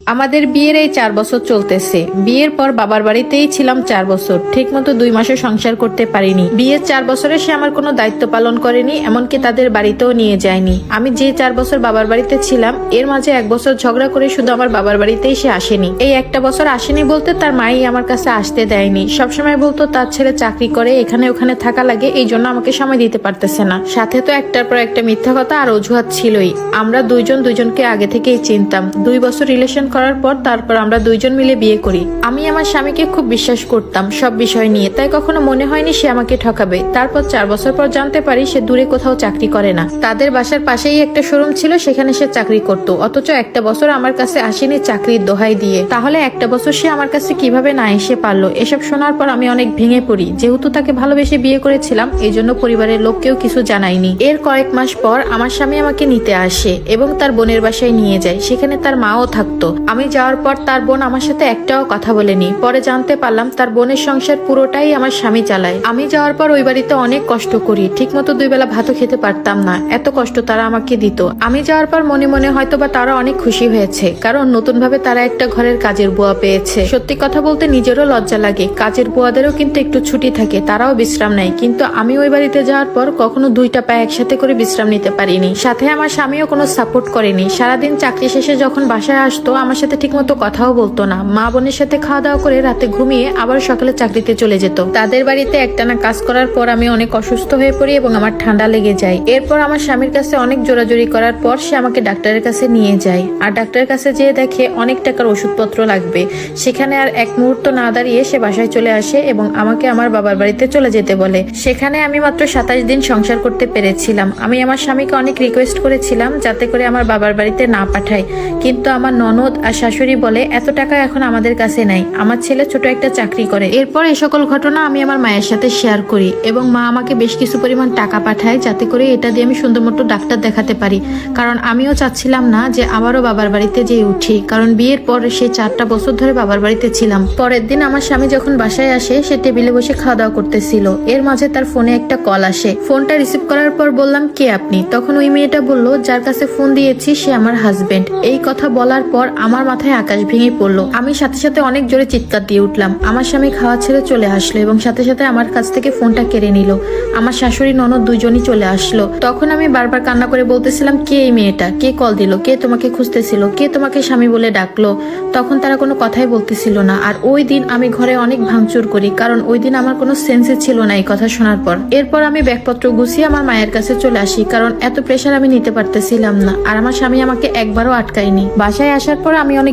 আমাদের বিয়ের এই 4 বছর চলতেছে। বিয়ের পর বাবার বাড়িতেই ছিলাম 4 বছর, ঠিক মতো 2 মাসে সংসার করতে পারিনি। বিয়ের 4 বছরে সে আমার কোনো দায়িত্ব পালন করেনি, এমনকি তাদের বাড়িতেও নিয়ে যায়নি। আমি যে 4 বছর বাবার বাড়িতে ছিলাম, এর মাঝে 1 বছর ঝগড়া করে শুধু আমার বাবার বাড়িতেই সে আসেনি। এই একটা বছর আসেনি বলতে তার মাই আমার কাছে আসতে দেয়নি। সবসময় বলতো তার ছেলে চাকরি করে, এখানে ওখানে থাকা লাগে, এই জন্য আমাকে সময় দিতে পারতেছে না। সাথে তো একটার পর একটা মিথ্যা কথা আর অজুহাত ছিলই। আমরা দুইজন দুইজনকে আগে থেকেই চিনতাম। 2 বছর রিলেশন করার পর তারপর আমরা দুইজন মিলে বিয়ে করি। আমি আমার স্বামীকে খুব বিশ্বাস করতাম সব বিষয় নিয়ে, তাই কখনো মনে হয়নি সে আমাকে ঠকাবে। তারপর 4 বছর পর জানতে পারি সে দূরে কোথাও চাকরি করে না। তাদের বাসার পাশেই একটা শোরুম ছিল, সেখানে সে চাকরি করত। অথচ একটা বছর আমার কাছে আসেনি চাকরির দোহাই দিয়ে। তাহলে একটা বছর সে আমার কাছে কিভাবে না এসে পারলো? এসব শোনার পর আমি অনেক ভেঙে পড়ি। যেহেতু তাকে ভালোবেসে বিয়ে করেছিলাম, এই জন্য পরিবারের লোককেও কিছু জানাইনি। এর কয়েক মাস পর আমার স্বামী আমাকে নিতে আসে এবং তার বোনের বাসায় নিয়ে যায়। সেখানে তার মাও থাকতো। আমি যাওয়ার পর তার বোন আমার সাথে একটাও কথা বলেনি। পরে জানতে পারলাম তার বোনের সংসার পুরোটাই আমার স্বামী চালায়। আমি যাওয়ার পর ওই বাড়িতে অনেক কষ্ট করি, ঠিক মতো 2 বেলা ভাতও খেতে পারতাম না, এত কষ্ট তারা আমাকে দিত। আমি যাওয়ার পর মনে মনে হয়তো বা তারা অনেক খুশি হয়েছে, কারণ নতুন ভাবে তারা একটা ঘরের কাজের বুয়া পেয়েছে। সত্যি কথা বলতে নিজেরও লজ্জা লাগে। কাজের বুয়াদেরও কিন্তু একটু ছুটি থাকে, তারাও বিশ্রাম নেয়, কিন্তু আমি ওই বাড়িতে যাওয়ার পর কখনো 2টা পায়ে একসাথে করে বিশ্রাম নিতে পারিনি। সাথে আমার স্বামীও কোনো সাপোর্ট করেনি। সারাদিন চাকরি শেষে যখন বাসায় আসতো, আমার সাথে ঠিক মতো কথাও বলতো না। মা বোনের সাথে খাওয়া দাওয়া করে রাতে ঘুমিয়ে আবার সকালে চাকরিতে চলে যেত। তাদের বাড়িতে একটানা কাজ করার পর আমি অনেক অসুস্থ হয়ে পড়ি এবং আমার ঠান্ডা লেগে যায়। এরপর আমার স্বামীর কাছে অনেক জোরাজোরি করার পর সে আমাকে ডাক্তারের কাছে নিয়ে যায়। আর ডাক্তারের কাছে যেয়ে দেখে অনেক টাকার ওষুধপত্র লাগবে। সেখানে আর এক মুহূর্ত না দাঁড়িয়ে সে বাসায় চলে আসে এবং আমাকে আমার বাবার বাড়িতে চলে যেতে বলে। সেখানে আমি মাত্র 27 দিন সংসার করতে পেরেছিলাম। আমি আমার স্বামীকে অনেক রিকোয়েস্ট করেছিলাম যাতে করে আমার বাবার বাড়িতে না পাঠায়, কিন্তু আমার ননদ আর শাশুড়ি বলে এত টাকা এখন আমাদের কাছে নাই, আমার ছেলে ছোট একটা চাকরি করে। এরপর এই সকল ঘটনা আমি আমার মায়ের সাথে শেয়ার করি এবং মা আমাকে বেশ কিছু পরিমাণ টাকা পাঠায় যাতে করে এটা দিয়ে আমি সুন্দর মতো ডাক্তার দেখাতে পারি। কারণ আমিও চাচ্ছিলাম না যে আবারও বাবার বাড়িতে যেয়ে উঠি, কারণ বিয়ের পর সেই 4টা বছর ধরে বাবার বাড়িতে ছিলাম। পরের দিন আমার স্বামী যখন বাসায় আসে, সে টেবিলে বসে খাওয়া দাওয়া করতেছিল। এর মাঝে তার ফোনে একটা কল আসে। ফোনটা রিসিভ করার পর বললাম, কে আপনি? তখন ওই মেয়েটা বলল, যার কাছে ফোন দিয়েছি সে আমার হাজবেন্ড। এই কথা বলার পর আমার মাথায় আকাশ ভেঙে পড়লো। আমি সাথে সাথে অনেক জোরে চিৎকার দিয়ে উঠলাম। আমার স্বামী খাওয়া ছেড়ে চলে আসলো এবং সাথে সাথে আমার কাছ থেকে ফোনটা কেড়ে নিল। আমার শাশুড়ি ননদ দুইজনই চলে আসলো। তখন আমি বারবার কান্না করে বলতেছিলাম, কে এই মেয়েটা? কে কল দিল? কে তোমাকে খুঁজতেছিল? কে তোমাকে স্বামী বলে ডাকলো? তখন তারা কোনো কথাই বলতেছিল না। আর ওই দিন আমি ঘরে অনেক ভাঙচুর করি, কারণ ওই দিন আমার কোনো সেন্সে ছিল না এই কথা শোনার পর। এরপর আমি ব্যাগপত্র গুছিয়ে আমার মায়ের কাছে চলে আসি, কারণ এত প্রেশার আমি নিতে পারতেছিলাম না। আর আমার স্বামী আমাকে একবারও আটকায়নি। বাসায় আসার পর আমি অনেক